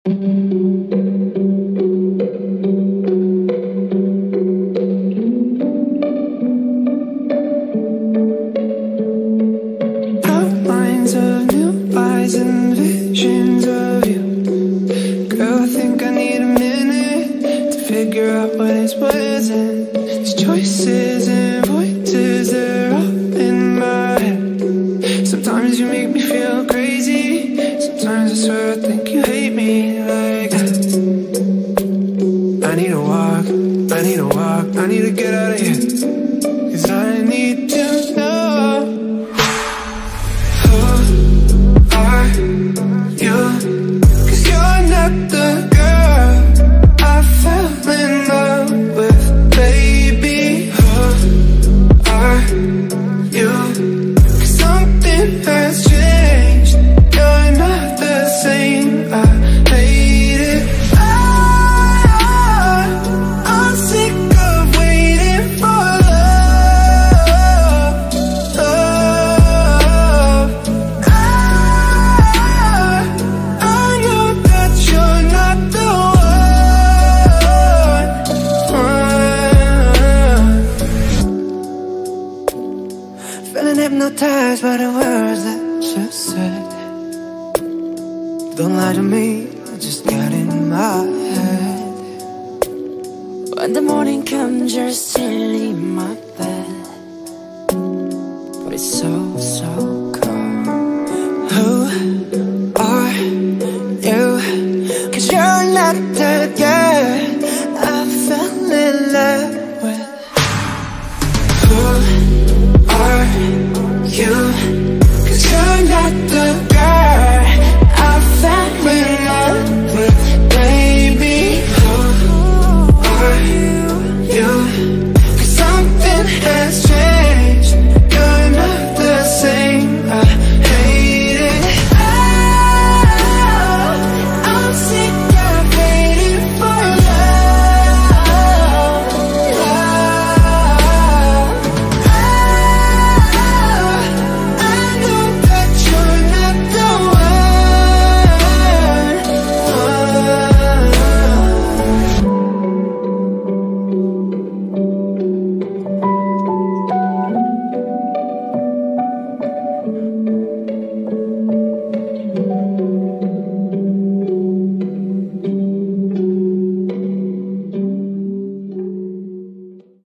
Outlines of new eyes and visions of you. Girl, I think I need a minute to figure out what is present. These choices and voices, they're all in my head. Sometimes you make me feel crazy. Sometimes I swear I think you hate me like that. I need to walk, I need to walk, I need to get out of here. 'Cause I need to know who are you? 'Cause you're not the girl I fell in love with, baby. Who are you? 'Cause something has changed. You're not the same. I hate it. I'm sick of waiting for love, love. I know that you're not the one. Feeling hypnotized by the words that you said. Don't lie to me, I just got in my head. When the morning comes, you're still in my bed, but it's so, so cold. Who are you? 'Cause you're not the guy